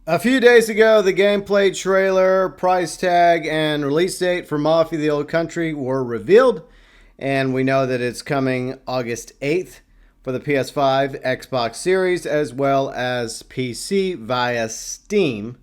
A few days ago, the gameplay trailer, price tag, and release date for Mafia the Old Country were revealed, and we know that it's coming August 8th for the PS5, Xbox Series, as well as PC via Steam.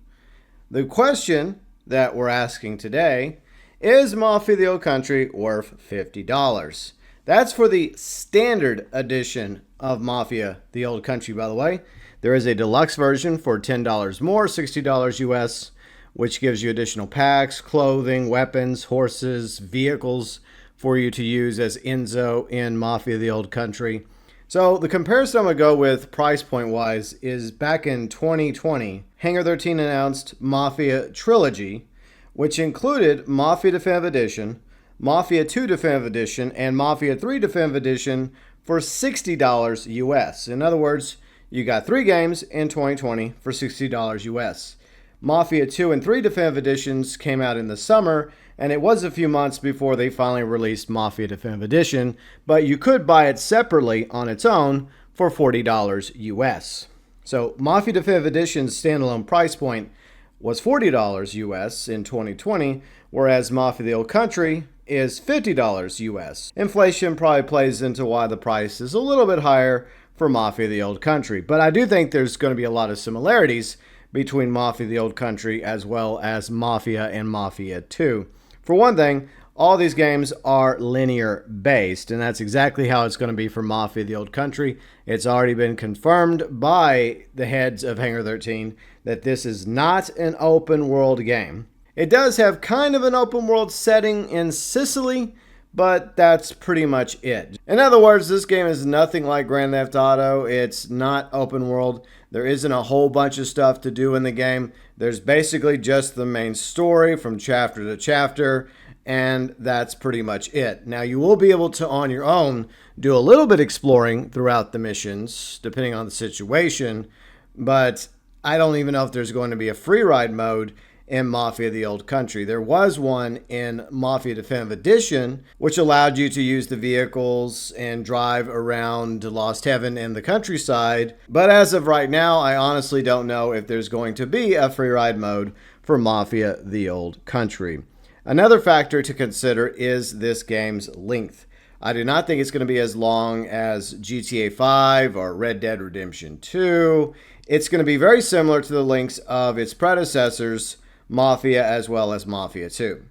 The question that we're asking today is Mafia the Old Country worth $50? That's for the standard edition of Mafia the Old Country, by the way. There is a deluxe version for $10 more, $60 US, which gives you additional packs, clothing, weapons, horses, vehicles for you to use as Enzo in Mafia the Old Country. So the comparison I'm going to go with price point wise is back in 2020, Hangar 13 announced Mafia Trilogy, which included Mafia Definitive Edition, Mafia 2 Definitive Edition, and Mafia 3 Definitive Edition for $60 US. In other words, you got 3 games in 2020 for $60 US. Mafia 2 and 3 Definitive Editions came out in the summer, and it was a few months before they finally released Mafia Definitive Edition, but you could buy it separately on its own for $40 US. So Mafia Definitive Edition's standalone price point was $40 US in 2020, whereas Mafia the Old Country is $50 US. Inflation probably plays into why the price is a little bit higher for Mafia the Old Country, but I do think there's going to be a lot of similarities between Mafia the Old Country as well as Mafia and Mafia 2. For one thing, all these games are linear based, and that's exactly how it's going to be for Mafia the Old Country. It's already been confirmed by the heads of Hangar 13 that this is not an open world game. It does have kind of an open world setting in Sicily, but that's pretty much it. In other words, this game is nothing like Grand Theft Auto. It's not open world. There isn't a whole bunch of stuff to do in the game. There's basically just the main story from chapter to chapter, and that's pretty much it. Now, you will be able to, on your own, do a little bit exploring throughout the missions, depending on the situation, but I don't even know if there's going to be a free ride mode in Mafia the Old Country. There was one in Mafia Definitive Edition, which allowed you to use the vehicles and drive around Lost Heaven and the countryside. But as of right now, I honestly don't know if there's going to be a free ride mode for Mafia the Old Country. Another factor to consider is this game's length. I do not think it's going to be as long as GTA 5 or Red Dead Redemption 2. It's going to be very similar to the lengths of its predecessors, Mafia as well as Mafia 2.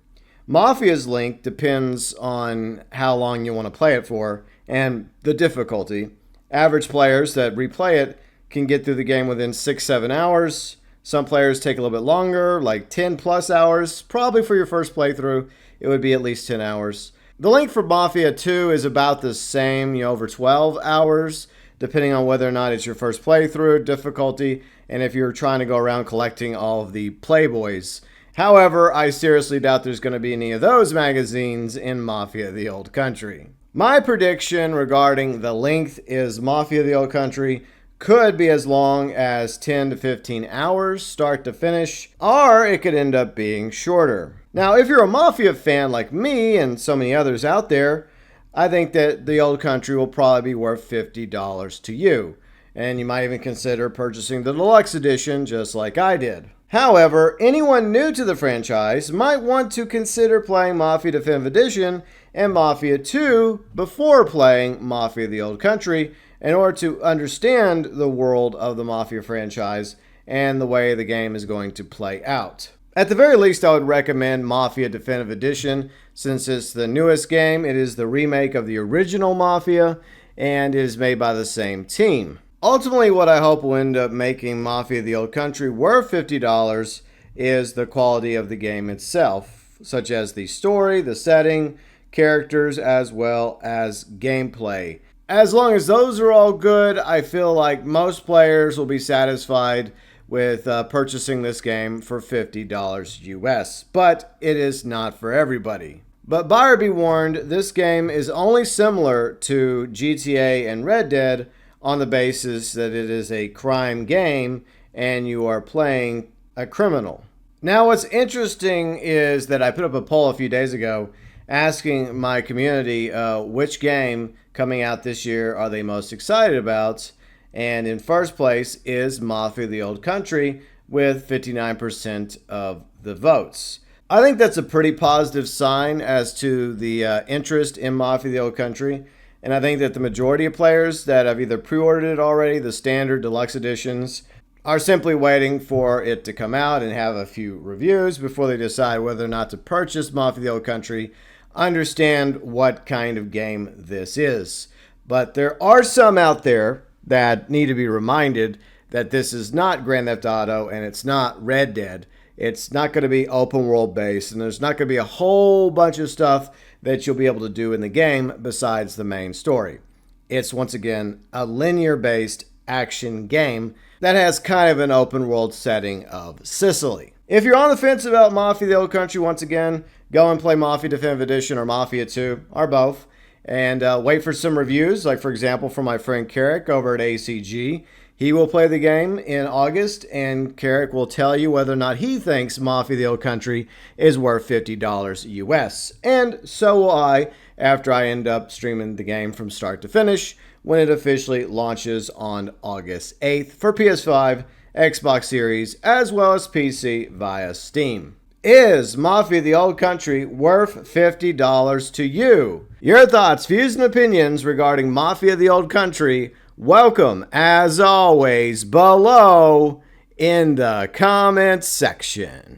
Mafia's length depends on how long you want to play it for and the difficulty. Average players that replay it can get through the game within 6-7 hours. Some players take a little bit longer, like 10 plus hours. Probably for your first playthrough, it would be at least 10 hours. The length for Mafia 2 is about the same, over 12 hours, depending on whether or not it's your first playthrough, difficulty, and if you're trying to go around collecting all of the Playboys. However, I seriously doubt there's going to be any of those magazines in Mafia the Old Country. My prediction regarding the length is Mafia the Old Country could be as long as 10 to 15 hours, start to finish, or it could end up being shorter. Now, if you're a Mafia fan like me and so many others out there, I think that the Old Country will probably be worth $50 to you. And you might even consider purchasing the deluxe edition just like I did. However, anyone new to the franchise might want to consider playing Mafia Definitive Edition and Mafia 2 before playing Mafia the Old Country in order to understand the world of the Mafia franchise and the way the game is going to play out. At the very least, I would recommend Mafia Definitive Edition. Since it's the newest game, it is the remake of the original Mafia, and it is made by the same team. Ultimately, what I hope will end up making Mafia the Old Country worth $50 is the quality of the game itself, such as the story, the setting, characters, as well as gameplay. As long as those are all good, I feel like most players will be satisfied with purchasing this game for $50 US, but it is not for everybody. But buyer be warned, this game is only similar to GTA and Red Dead on the basis that it is a crime game and you are playing a criminal. Now, what's interesting is that I put up a poll a few days ago asking my community which game coming out this year are they most excited about. And in first place is Mafia the Old Country with 59% of the votes. I think that's a pretty positive sign as to the interest in Mafia the Old Country. And I think that the majority of players that have either pre-ordered it already, the standard deluxe editions, are simply waiting for it to come out and have a few reviews before they decide whether or not to purchase Mafia the Old Country, understand what kind of game this is. But there are some out there that need to be reminded that this is not Grand Theft Auto and it's not Red Dead. It's not going to be open world based, and there's not going to be a whole bunch of stuff that you'll be able to do in the game besides the main story. It's, once again, a linear based action game that has kind of an open world setting of Sicily. If you're on the fence about Mafia the Old Country, once again, go and play Mafia Definitive Edition or Mafia 2, or both, and wait for some reviews, like for example from my friend Carrick over at ACG. He will play the game in August, and Carrick will tell you whether or not he thinks Mafia the Old Country is worth $50 US. And so will I after I end up streaming the game from start to finish when it officially launches on August 8th for PS5, Xbox Series, as well as PC via Steam. Is Mafia the Old Country worth $50 to you? Your thoughts, views, and opinions regarding Mafia the Old Country, welcome, as always, below in the comments section.